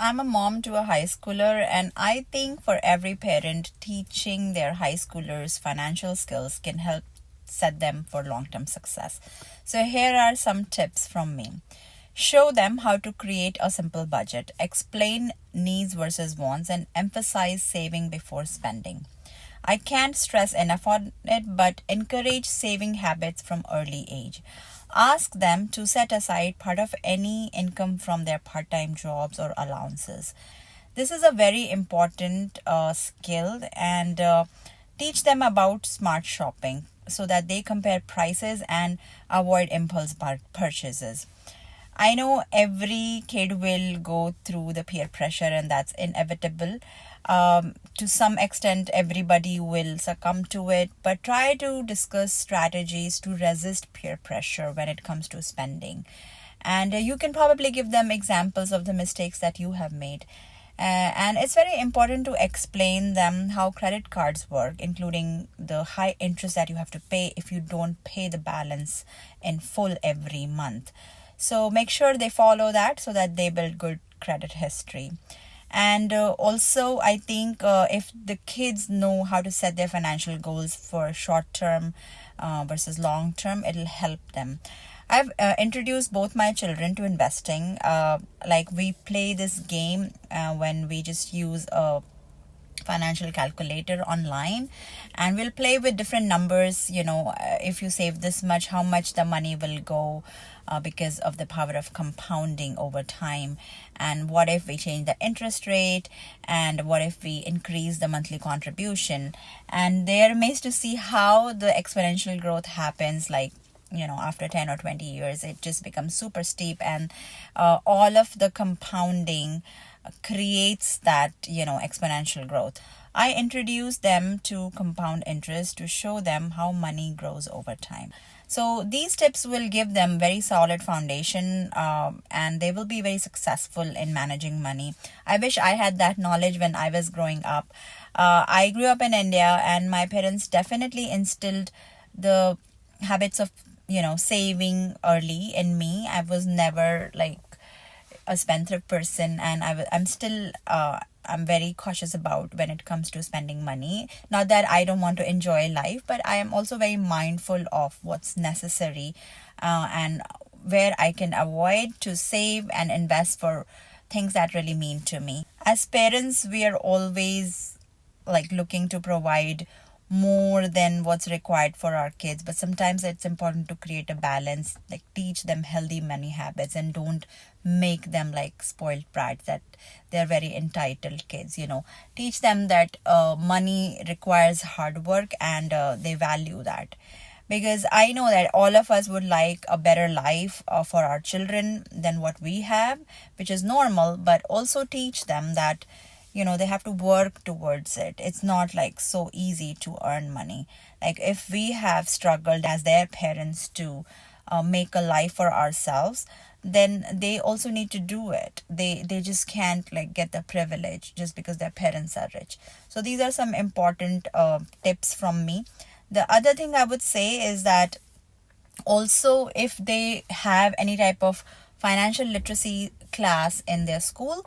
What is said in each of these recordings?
I'm a mom to a high schooler, and I think for every parent, teaching their high schoolers financial skills can help set them for long term success. So, here are some tips from me. Show them how to create a simple budget, explain needs versus wants, and emphasize saving before spending. I can't stress enough on it, but encourage saving habits from early age. Ask them to set aside part of any income from their part time jobs or allowances. This is a very important skill, and teach them about smart shopping so that they compare prices and avoid impulse purchases. I know every kid will go through the peer pressure, and that's inevitable. To some extent, everybody will succumb to it, but try to discuss strategies to resist peer pressure when it comes to spending. And you can probably give them examples of the mistakes that you have made. And it's very important to explain them how credit cards work, including the high interest that you have to pay if you don't pay the balance in full every month. So make sure they follow that so that they build good credit history. And also, I think if the kids know how to set their financial goals for short term versus long term, it'll help them. I've introduced both my children to investing. Like we play this game when we just use a financial calculator online, and we'll play with different numbers. If you save this much, how much the money will go, because of the power of compounding over time. And what if we change the interest rate, and what if we increase the monthly contribution? And they're amazed to see how the exponential growth happens, like after 10 or 20 years it just becomes super steep, and all of the compounding creates that exponential growth. I introduce them to compound interest to show them how money grows over time. So these tips will give them very solid foundation, and they will be very successful in managing money. I wish I had that knowledge when I was growing up. I grew up in India, and my parents definitely instilled the habits of saving early in me. I was never like a spendthrift person, and I'm still I'm very cautious about when it comes to spending money. Not that I don't want to enjoy life, but I am also very mindful of what's necessary, and where I can avoid to save and invest for things that really mean to me. As parents, we are always like looking to provide more than what's required for our kids, but sometimes it's important to create a balance, like teach them healthy money habits, and don't make them like spoiled brats that they're very entitled kids. Teach them that money requires hard work, and they value that, because I know that all of us would like a better life for our children than what we have, which is normal. But also teach them that they have to work towards it. It's not like so easy to earn money. Like if we have struggled as their parents to make a life for ourselves, then they also need to do it. They just can't like get the privilege just because their parents are rich. So these are some important tips from me. The other thing I would say is that also, if they have any type of financial literacy class in their school,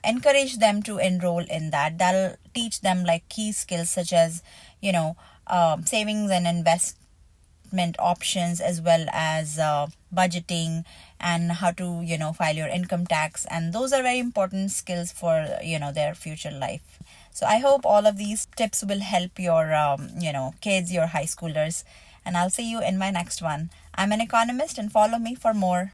encourage them to enroll in that. That'll teach them like key skills such as savings and investment options, as well as budgeting, and how to file your income tax. And those are very important skills for their future life. So I hope all of these tips will help your kids, your high schoolers, and I'll see you in my next one. I'm an economist, and follow me for more.